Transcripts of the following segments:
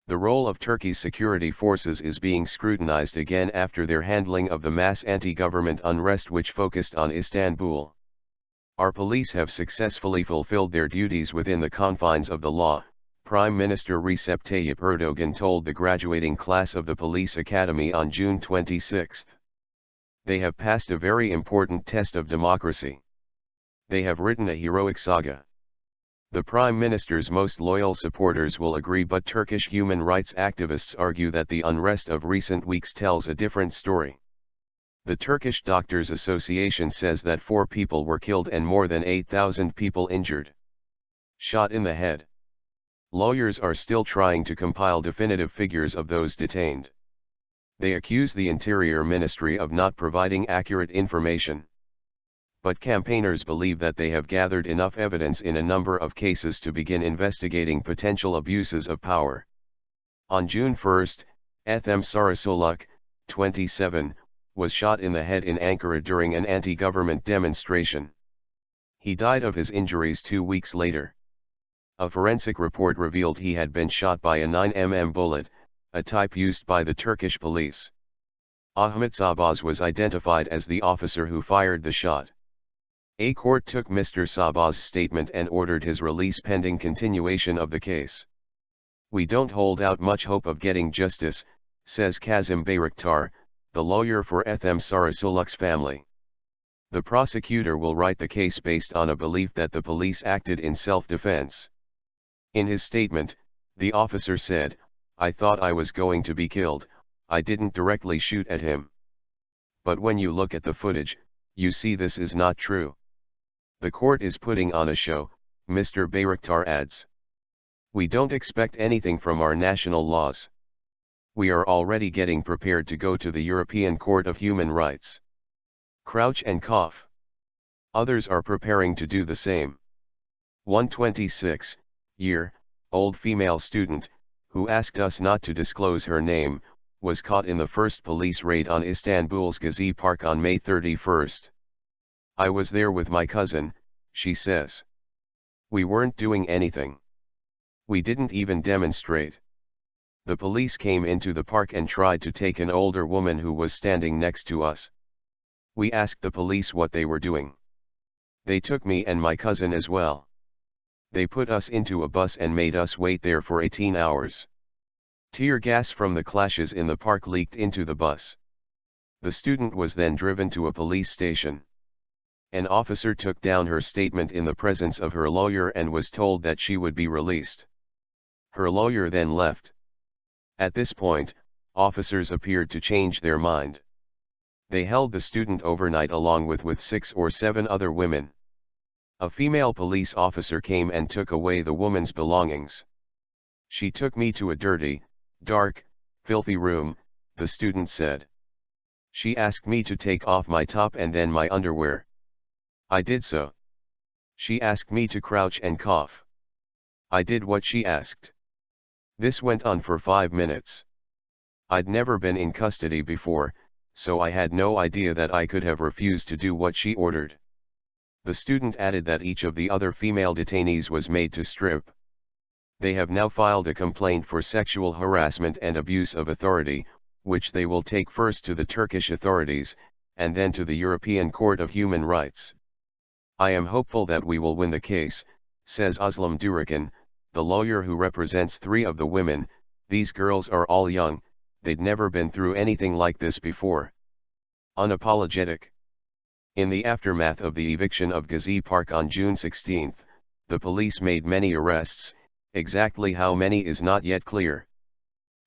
The role of Turkey's security forces is being scrutinized again after their handling of the mass anti-government unrest which focused on Istanbul. Our police have successfully fulfilled their duties within the confines of the law, Prime Minister Recep Tayyip Erdogan told the graduating class of the police academy on June 26. They have passed a very important test of democracy. They have written a heroic saga. The Prime Minister's most loyal supporters will agree, but Turkish human rights activists argue that the unrest of recent weeks tells a different story. The Turkish Doctors Association says that 4 people were killed and more than 8,000 people injured. Shot in the head. Lawyers are still trying to compile definitive figures of those detained. They accuse the Interior Ministry of not providing accurate information. But campaigners believe that they have gathered enough evidence in a number of cases to begin investigating potential abuses of power. On June 1, Ethem Sarasoluk, 27, was shot in the head in Ankara during an anti-government demonstration. He died of his injuries 2 weeks later. A forensic report revealed he had been shot by a 9mm bullet, a type used by the Turkish police. Ahmet Sabaz was identified as the officer who fired the shot. A court took Mr. Sabah's statement and ordered his release pending continuation of the case. "We don't hold out much hope of getting justice," says Kazim Bayraktar, the lawyer for Ethem Sarasoluk's family. The prosecutor will write the case based on a belief that the police acted in self-defense. In his statement, the officer said, "I thought I was going to be killed, I didn't directly shoot at him. But when you look at the footage, you see this is not true. The court is putting on a show," Mr. Bayraktar adds. "We don't expect anything from our national laws. We are already getting prepared to go to the European Court of Human Rights. Crouch and cough. Others are preparing to do the same." 126-year-old female student, who asked us not to disclose her name, was caught in the first police raid on Istanbul's Gezi Park on May 31. "I was there with my cousin," she says. "We weren't doing anything. We didn't even demonstrate. The police came into the park and tried to take an older woman who was standing next to us. We asked the police what they were doing. They took me and my cousin as well. They put us into a bus and made us wait there for 18 hours. Tear gas from the clashes in the park leaked into the bus. The student was then driven to a police station. An officer took down her statement in the presence of her lawyer and was told that she would be released. Her lawyer then left. At this point, officers appeared to change their mind. They held the student overnight along with 6 or 7 other women. A female police officer came and took away the woman's belongings. "She took me to a dirty, dark, filthy room," the student said. "She asked me to take off my top and then my underwear. I did so. She asked me to crouch and cough. I did what she asked. This went on for 5 minutes. I'd never been in custody before, so I had no idea that I could have refused to do what she ordered." The student added that each of the other female detainees was made to strip. They have now filed a complaint for sexual harassment and abuse of authority, which they will take first to the Turkish authorities, and then to the European Court of Human Rights. "I am hopeful that we will win the case," says Özlem Durakan, the lawyer who represents 3 of the women. "These girls are all young, they'd never been through anything like this before." Unapologetic. In the aftermath of the eviction of Gezi Park on June 16, the police made many arrests, exactly how many is not yet clear.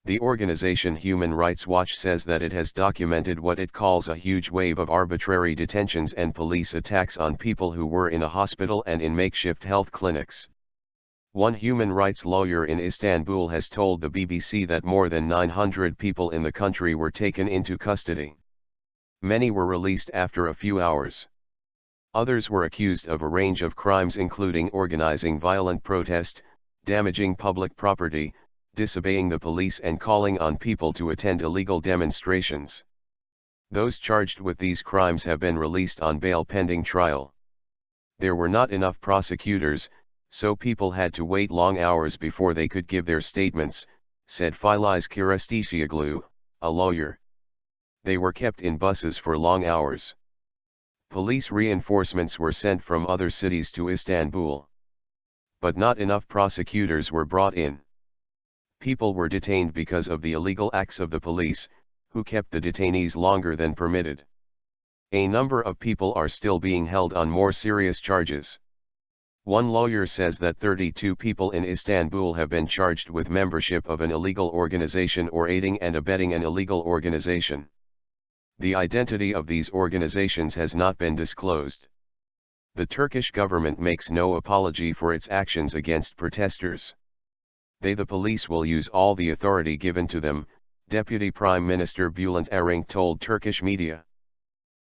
The organization Human Rights Watch says that it has documented what it calls a huge wave of arbitrary detentions and police attacks on people who were in a hospital and in makeshift health clinics. One human rights lawyer in Istanbul has told the BBC that more than 900 people in the country were taken into custody. Many were released after a few hours. Others were accused of a range of crimes including organizing violent protest, damaging public property, disobeying the police and calling on people to attend illegal demonstrations. Those charged with these crimes have been released on bail pending trial. There were not enough prosecutors, so people had to wait long hours before they could give their statements, said Filiz Kiristisioglu, a lawyer. They were kept in buses for long hours. Police reinforcements were sent from other cities to Istanbul. But not enough prosecutors were brought in. People were detained because of the illegal acts of the police, who kept the detainees longer than permitted. A number of people are still being held on more serious charges. One lawyer says that 32 people in Istanbul have been charged with membership of an illegal organization or aiding and abetting an illegal organization. The identity of these organizations has not been disclosed. The Turkish government makes no apology for its actions against protesters. They, the police, will use all the authority given to them, Deputy Prime Minister Bülent Arınç told Turkish media.